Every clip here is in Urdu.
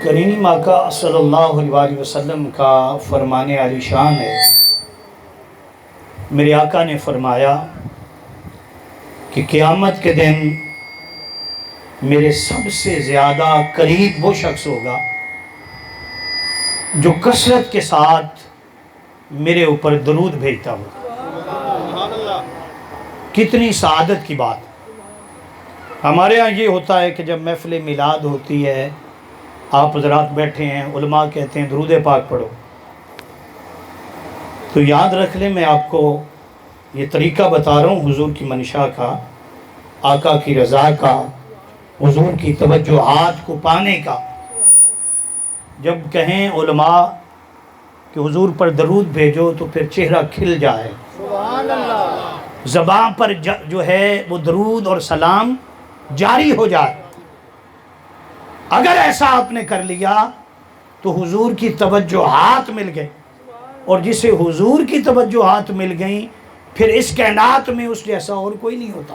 کریم آقا صلی اللہ علیہ وسلم کا فرمان عالی شان ہے۔ میرے آقا نے فرمایا کہ قیامت کے دن میرے سب سے زیادہ قریب وہ شخص ہوگا جو کثرت کے ساتھ میرے اوپر درود بھیجتا ہوگا۔ کتنی سعادت کی بات۔ ہمارے ہاں یہ ہوتا ہے کہ جب محفل میلاد ہوتی ہے، آپ حضرات بیٹھے ہیں، علماء کہتے ہیں درود پاک پڑھو، تو یاد رکھ لیں میں آپ کو یہ طریقہ بتا رہا ہوں حضور کی منشا کا، آقا کی رضا کا، حضور کی توجہات کو پانے کا۔ جب کہیں علماء کہ حضور پر درود بھیجو تو پھر چہرہ کھل جائے، زبان پر جو ہے وہ درود اور سلام جاری ہو جائے۔ اگر ایسا آپ نے کر لیا تو حضور کی توجہات مل گئی، اور جسے حضور کی توجہات مل گئیں پھر اس کائنات میں اس جیسا اور کوئی نہیں ہوتا۔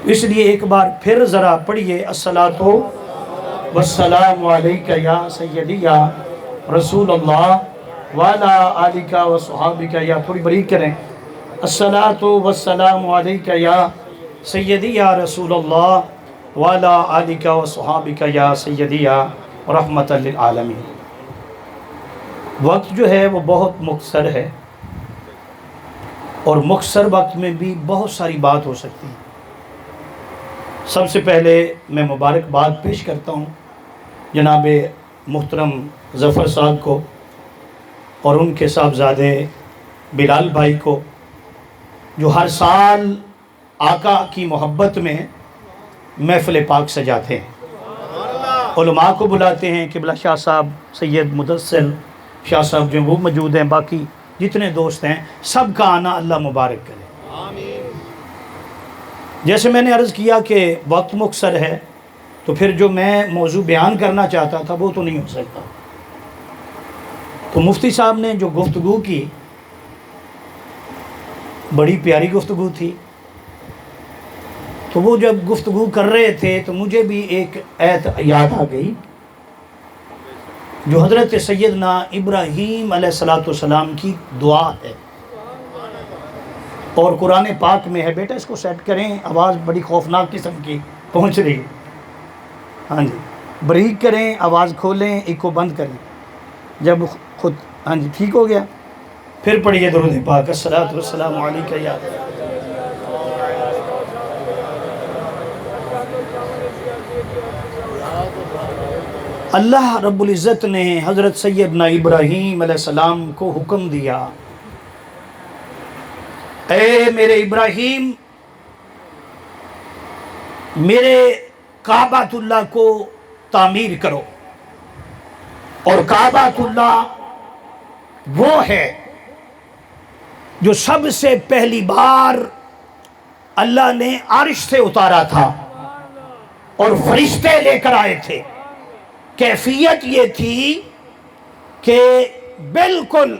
اس لیے ایک بار پھر ذرا پڑھیے الصلاۃ والسلام علیک یا سیدی یا رسول اللہ وعلی آلک و صحابک، یا تھوڑی بریک کریں، الصلاۃ والسلام علیک یا سیدی یا رسول اللہ وعلی آلک و صحابک یا سیدی یا رحمت للعالمین۔ وقت جو ہے وہ بہت مختصر ہے، اور مختصر وقت میں بھی بہت ساری بات ہو سکتی ہے۔ سب سے پہلے میں مبارکباد پیش کرتا ہوں جناب محترم ظفر صاحب کو اور ان کے صاحبزادے بلال بھائی کو، جو ہر سال آقا کی محبت میں محفل پاک سجاتے ہیں، علماء کو بلاتے ہیں، قبلہ شاہ صاحب، سید مدثر شاہ صاحب جو وہ موجود ہیں، باقی جتنے دوست ہیں سب کا آنا اللہ مبارک کرے۔ جیسے میں نے عرض کیا کہ وقت مختصر ہے، تو پھر جو میں موضوع بیان کرنا چاہتا تھا وہ تو نہیں ہو سکتا۔ تو مفتی صاحب نے جو گفتگو کی بڑی پیاری گفتگو تھی، تو وہ جب گفتگو کر رہے تھے تو مجھے بھی ایک آیت یاد آ گئی جو حضرت سیدنا ابراہیم علیہ السلام کی دعا ہے، اور قرآن پاک میں ہے۔ بیٹا اس کو سیٹ کریں، آواز بڑی خوفناک قسم کی پہنچ رہی ہے۔ ہاں جی، بریک کریں، آواز کھولیں، ایکو بند کریں جب خود۔ ہاں جی ٹھیک ہو گیا، پھر پڑھیے درود پاک، الصلاۃ والسلام علیک یا اللہ رب العزت نے حضرت سیدنا ابراہیم علیہ السلام کو حکم دیا، اے میرے ابراہیم، میرے کعبۃ اللہ کو تعمیر کرو۔ اور کعبۃ اللہ وہ ہے جو سب سے پہلی بار اللہ نے عرش سے اتارا تھا اور فرشتے لے کر آئے تھے۔ کیفیت یہ تھی کہ بالکل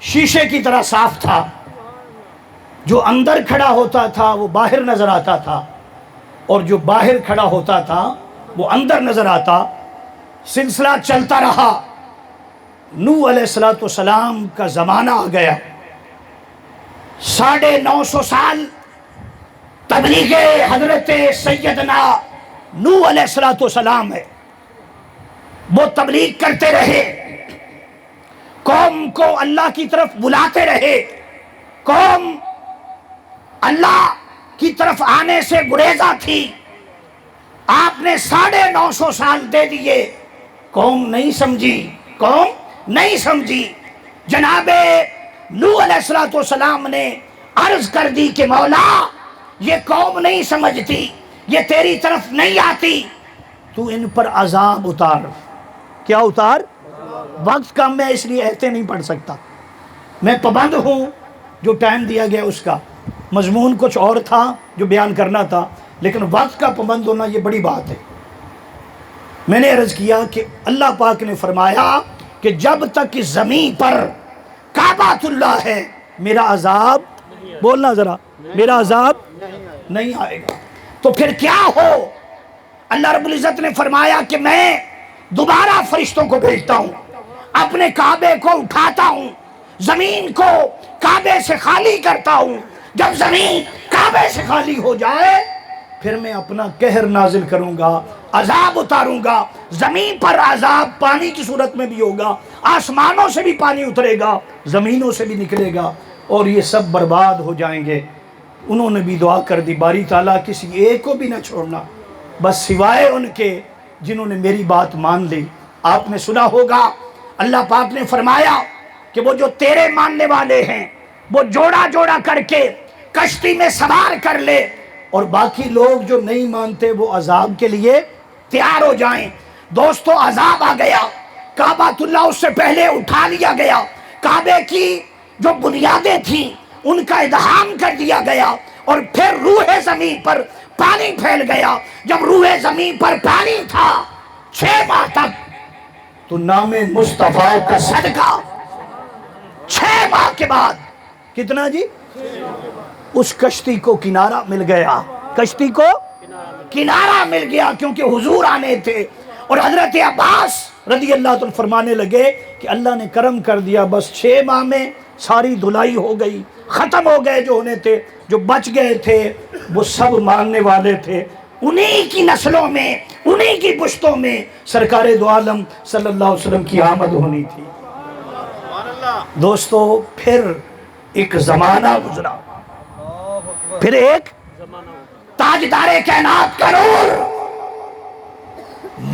شیشے کی طرح صاف تھا، جو اندر کھڑا ہوتا تھا وہ باہر نظر آتا تھا، اور جو باہر کھڑا ہوتا تھا وہ اندر نظر آتا۔ سلسلہ چلتا رہا، نوح علیہ السلام کا زمانہ آ گیا، 950 سال تبلیغ حضرت سیدنا نوح علیہ السلام ہے۔ وہ تبلیغ کرتے رہے، قوم کو اللہ کی طرف بلاتے رہے، قوم اللہ کی طرف آنے سے گریزہ تھی۔ آپ نے 950 سال دے دیے، قوم نہیں سمجھی، قوم نہیں سمجھی۔ جناب نوح علیہ السلام نے عرض کر دی کہ مولا یہ قوم نہیں سمجھتی، یہ تیری طرف نہیں آتی، تو ان پر عذاب اتار۔ کیا اتار؟ وقت کم ہے اس لیے ایتے نہیں پڑھ سکتا، میں پابند ہوں جو ٹائم دیا گیا اس کا۔ مضمون کچھ اور تھا جو بیان کرنا تھا، لیکن وقت کا پابند ہونا یہ بڑی بات ہے۔ میں نے عرض کیا کہ اللہ پاک نے فرمایا کہ جب تک زمین پر کعبۃ اللہ ہے میرا عذاب، بولنا ذرا، میرا عذاب نہیں آئے گا۔ تو پھر کیا ہو؟ اللہ رب العزت نے فرمایا کہ میں دوبارہ فرشتوں کو بھیجتا ہوں، اپنے کعبے کو اٹھاتا ہوں، زمین کو کعبے سے خالی کرتا ہوں۔ جب زمین کعبے سے خالی ہو جائے پھر میں اپنا قہر نازل کروں گا، عذاب اتاروں گا۔ زمین پر عذاب پانی کی صورت میں بھی ہوگا، آسمانوں سے بھی پانی اترے گا، زمینوں سے بھی نکلے گا، اور یہ سب برباد ہو جائیں گے۔ انہوں نے بھی دعا کر دی، باری تعالیٰ کسی ایک کو بھی نہ چھوڑنا، بس سوائے ان کے جنہوں نے میری بات مان لی۔ آپ نے سنا ہوگا اللہ پاک نے فرمایا کہ وہ جو تیرے ماننے والے ہیں وہ جوڑا جوڑا کر کے کشتی میں سوار کر لے، اور باقی لوگ جو نہیں مانتے وہ عذاب کے لیے تیار ہو جائیں۔ دوستو عذاب آ گیا، کعبۃ اللہ اس سے پہلے اٹھا لیا گیا، کعبے کی جو بنیادیں تھیں ان کا ادغام کر دیا گیا، اور پھر روح زمین پر پانی پھیل گیا۔ جب روح زمین پر پانی تھا 6 ماہ تک، تو نام مصطفیٰ کا صدقہ 6 ماہ کے بعد کتنا جی؟ اس کشتی کو کنارہ مل گیا، کشتی کو کنارہ مل گیا، کیونکہ حضور آنے تھے۔ اور حضرت عباس رضی اللہ عنہ فرمانے لگے کہ اللہ نے کرم کر دیا، بس 6 ماہ میں ساری دھلائی ہو گئی، ختم ہو گئے جو ہونے تھے، جو بچ گئے تھے وہ سب ماننے والے تھے۔ انہی کی نسلوں میں، انہی کی پشتوں میں سرکار دو عالم صلی اللہ علیہ وسلم کی آمد ہونی تھی۔ دوستو پھر ایک زمانہ گزرا، پھر ایک تاجدار کائنات کا نور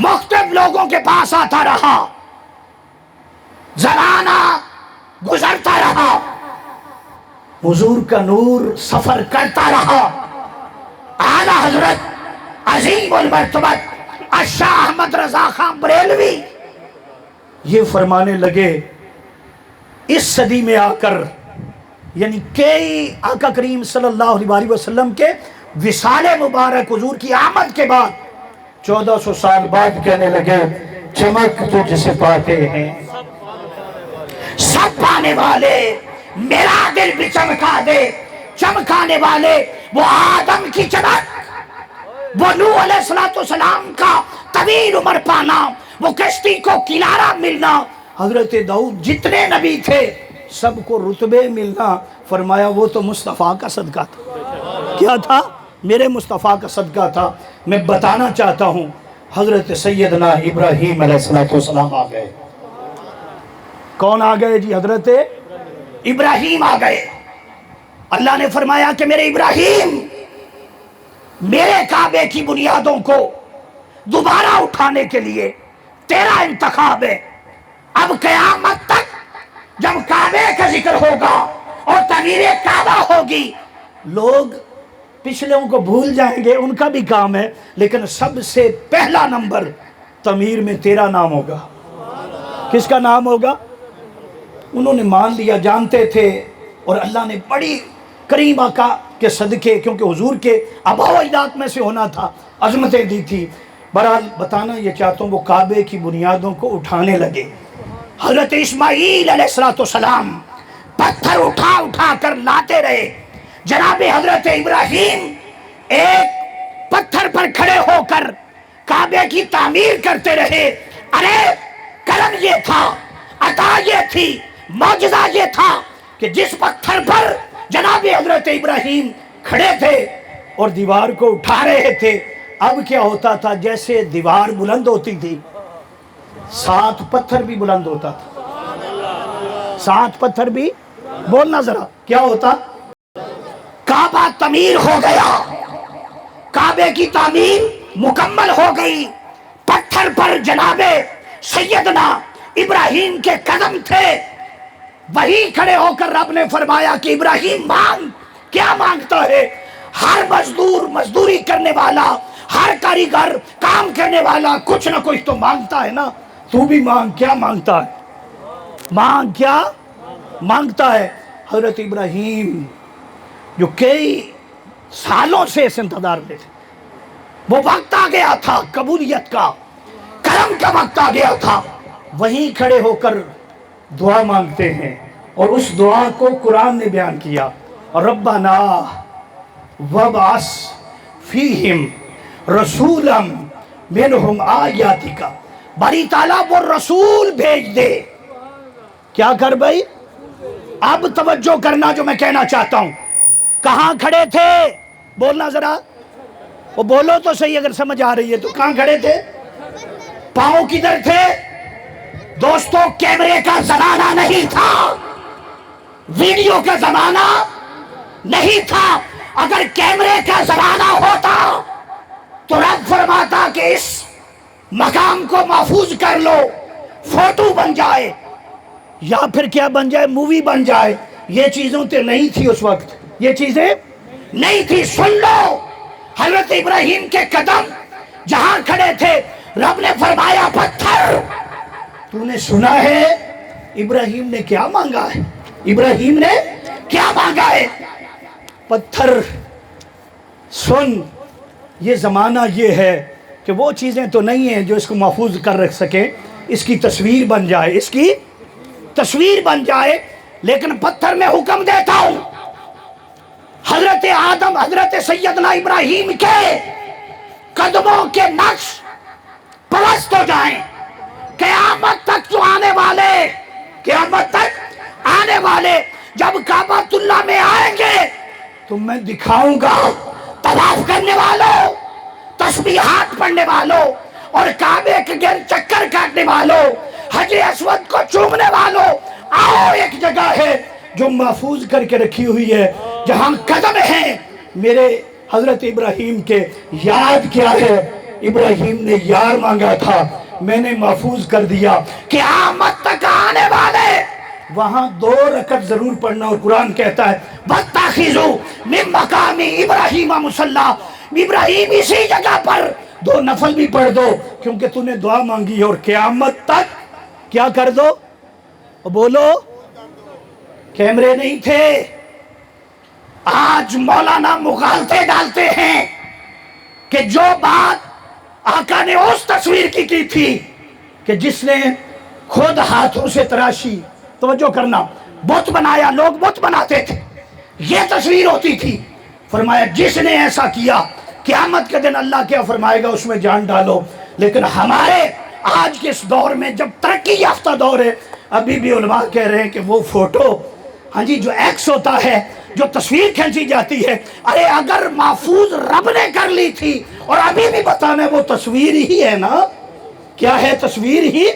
مختلف لوگوں کے پاس آتا رہا، زمانہ گزرتا رہا، حضور کا نور سفر کرتا رہا۔ اعلیٰ حضرت عظیم المرتبت الشاہ احمد رضا خان بریلوی یہ فرمانے لگے، اس صدی میں آ کر، یعنی کئی آقا کریم صلی اللہ علیہ وسلم کے وصال مبارک حضور کی آمد کے بعد 1400 سال بعد کہنے لگے، چمک تو جسے پاتے ہیں سب پانے والے، میرا دل بھی چمکا دے۔ چمکانے والے وہ آدم کی چمک، وہ نوح علیہ السلام کا طویل عمر پانا، وہ کشتی کو کنارہ ملنا، حضرت داؤد جتنے نبی تھے سب کو رتبے ملنا۔ فرمایا وہ تو مصطفیٰ کا صدقہ تھا۔ کیا تھا؟ میرے مصطفیٰ کا صدقہ تھا۔ میں بتانا چاہتا ہوں حضرت سیدنا ابراہیم علیہ السلام آ گئے۔ کون آ گئے جی؟ حضرت ابراہیم آ گئے۔ اللہ نے فرمایا کہ میرے ابراہیم، میرے کعبے کی بنیادوں کو دوبارہ اٹھانے کے لیے تیرا انتخاب ہے۔ اب قیامت تک جب کعبے کا ذکر ہوگا اور تعمیر کعبہ ہوگی، لوگ پچھلوں کو بھول جائیں گے، ان کا بھی کام ہے، لیکن سب سے پہلا نمبر تعمیر میں تیرا نام ہوگا۔ کس کا نام ہوگا؟ انہوں نے مان لیا، جانتے تھے، اور اللہ نے بڑی کریم آقا کے صدقے، کیونکہ حضور کے آباء و اجداد میں سے ہونا تھا، عظمتیں دی تھی۔ بہرحال بتانا یہ چاہتا ہوں وہ کعبے کی بنیادوں کو اٹھانے لگے۔ حضرت اسماعیل علیہ السلام پتھر اٹھا اٹھا کر لاتے رہے۔ جناب حضرت ابراہیم ایک پتھر پر کھڑے ہو کر کعبے کی تعمیر کرتے رہے۔ ارے کرم یہ تھا، عطا یہ تھی، معجزہ یہ تھا کہ جس پتھر پر جناب حضرت ابراہیم کھڑے تھے اور دیوار کو اٹھا رہے تھے، اب کیا ہوتا تھا؟ جیسے دیوار بلند ہوتی تھی، 7 پتھر بھی بلند ہوتا تھا۔ 7 پتھر بھی، بولنا ذرا کیا ہوتا؟ کعبہ تعمیر ہو گیا، کعبے کی تعمیر مکمل ہو گئی۔ پتھر پر جناب سیدنا ابراہیم کے قدم تھے، وہی کھڑے ہو کر رب نے فرمایا کہ ابراہیم مانگ۔ کیا مانگتا ہے؟ ہر مزدور مزدوری کرنے والا، ہر کاریگر کام کرنے والا کچھ نہ کچھ تو مانگتا ہے نا، تو بھی مانگ۔ کیا مانگتا ہے؟ مانگ۔ کیا مانگتا ہے؟ حضرت ابراہیم جو کئی سالوں سے اس انتظار میں تھے، وہ وقت آ گیا تھا قبولیت کا، کرم کا وقت آ گیا تھا، وہیں کھڑے ہو کر دعا مانگتے ہیں، اور اس دعا کو قرآن نے بیان کیا، ربنا وابعث فیہم رسولا منہم آیاتک باری تعالیٰ وہ رسول بھیج دے. کیا کر بھائی؟ اب توجہ کرنا جو میں کہنا چاہتا ہوں. کہاں کھڑے تھے؟ بولنا ذرا، وہ بولو تو صحیح اگر سمجھ آ رہی ہے تو. کہاں کھڑے تھے؟ پاؤں کدھر تھے؟ دوستو کیمرے کا زمانہ نہیں تھا، ویڈیو کا زمانہ نہیں تھا. اگر کیمرے کا زمانہ ہوتا تو رب فرماتا کہ اس مقام کو محفوظ کر لو، فوٹو بن جائے یا پھر کیا بن جائے، مووی بن جائے. یہ چیزوں تو نہیں تھی اس وقت، یہ چیزیں نہیں تھی. سن لو، حضرت ابراہیم کے قدم جہاں کھڑے تھے رب نے فرمایا پتھر. تو نے سنا ہے ابراہیم نے کیا مانگا ہے؟ ابراہیم نے کیا مانگا ہے؟ پتھر. سن، یہ زمانہ یہ ہے کہ وہ چیزیں تو نہیں ہیں جو اس کو محفوظ کر رکھ سکیں. اس کی تصویر بن جائے، اس کی تصویر بن جائے. لیکن پتھر میں حکم دیتا ہوں حضرت آدم، حضرت سیدنا ابراہیم کے قدموں کے نقش پرست ہو جائیں. قیامت تک جو آنے والے، قیامت تک آنے والے جب کعبۃ اللہ میں آئیں گے تو میں دکھاؤں گا طواف کرنے والوں، تسبیحات پڑھنے والوں اور کعبے کے گرد چکر کاٹنے والوں، حجر اسود کو چومنے والوں، آؤ ایک جگہ ہے جو محفوظ کر کے رکھی ہوئی ہے جہاں قدم ہیں میرے حضرت ابراہیم کے. یاد کیا ہے؟ ابراہیم نے یار مانگا تھا، میں نے محفوظ کر دیا. قیامت تک آنے والے وہاں 2 رکعت ضرور پڑھنا. اور قرآن کہتا ہے وَاتَّخِذُوا مِن مَّقَامِ إِبْرَاهِيمَ مُصَلًّى، ابراہیم اسی جگہ پر 2 نفل بھی پڑھ دو کیونکہ تو نے دعا مانگی ہے. اور قیامت تک کیا کر دو؟ بولو. کیمرے نہیں تھے. آج مولانا مغالطے ڈالتے ہیں کہ جو بات آقا نے اس تصویر کی تھی کہ جس نے خود ہاتھوں سے تراشی. توجہ کرنا، بت بنایا، لوگ بت بناتے تھے، یہ تصویر ہوتی تھی. فرمایا جس نے ایسا کیا قیامت کے دن اللہ کیا فرمائے گا، اس میں جان ڈالو. لیکن ہمارے آج کے اس دور میں جب ترقی یافتہ دور ہے، ابھی بھی علماء کہہ رہے ہیں کہ وہ فوٹو، ہاں جی، جو ایکس ہوتا ہے، جو تصویر کھینچی جاتی ہے، ارے اگر محفوظ رب نے کر لی تھی اور ابھی بھی بتانا وہ تصویر ہی ہے نا. کیا ہے؟ تصویر ہی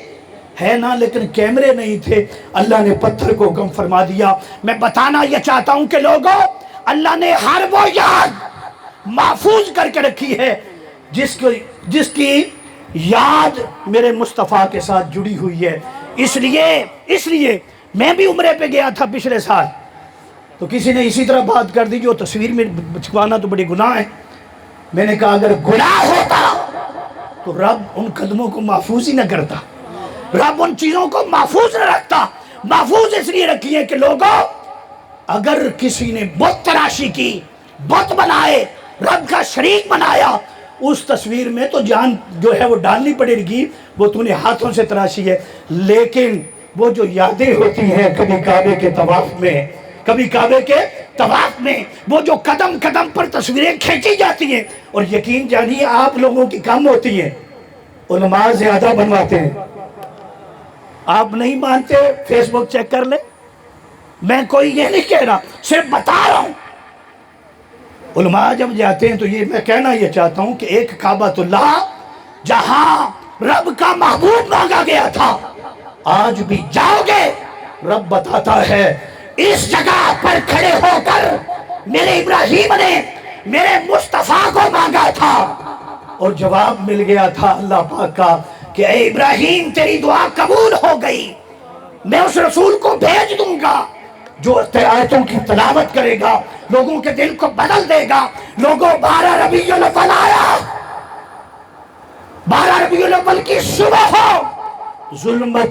ہے نا. لیکن کیمرے نہیں تھے. اللہ نے پتھر کو حکم فرما دیا. میں بتانا یہ چاہتا ہوں کہ لوگوں، اللہ نے ہر وہ یاد محفوظ کر کے رکھی ہے جس کی یاد میرے مصطفیٰ کے ساتھ جڑی ہوئی ہے. اس لیے میں بھی عمرے پہ گیا تھا پچھلے سال، تو کسی نے اسی طرح بات کر دی جو تصویر میں چھپانا تو بڑی گناہ ہے. میں نے کہا اگر گناہ ہوتا تو رب ان قدموں کو محفوظ ہی نہ کرتا، رب ان چیزوں کو محفوظ نہ رکھتا. محفوظ اس لیے رکھی ہے کہ لوگوں، اگر کسی نے بت تراشی کی، بت بنائے، رب کا شریک بنایا، اس تصویر میں تو جان جو ہے وہ ڈالنی پڑے گی. وہ تو نے ہاتھوں سے تراشی ہے. لیکن وہ جو یادیں ہوتی ہیں کبھی کعبے کے طواف میں، کبھی کعبے کے طواف میں، وہ جو قدم قدم پر تصویریں کھینچی جاتی ہیں، اور یقین جانیے آپ لوگوں کی کم ہوتی ہیں، علماء زیادہ بنواتے ہیں. آپ نہیں مانتے؟ فیس بک چیک کر لیں. میں کوئی یہ نہیں کہہ رہا، صرف بتا رہا ہوں. علماء جب جاتے ہیں تو یہ میں کہنا یہ چاہتا ہوں کہ ایک کعبۃ اللہ جہاں رب کا محبوب مانگا گیا تھا، آج بھی جاؤ گے رب بتاتا ہے اس جگہ پر کھڑے ہو کر میرے ابراہیم نے میرے مصطفیٰ کو مانگا تھا اور جواب مل گیا تھا اللہ پاک کا کہ اے ابراہیم تیری دعا قبول ہو گئی. میں اس رسول کو بھیج دوں گا جو آیتوں کی تلاوت کرے گا، لوگوں کے دل کو بدل دے گا. لوگوں 12 ربیع الاول آیا، 12 ربیع الاول کی صبح ہو، ظلمت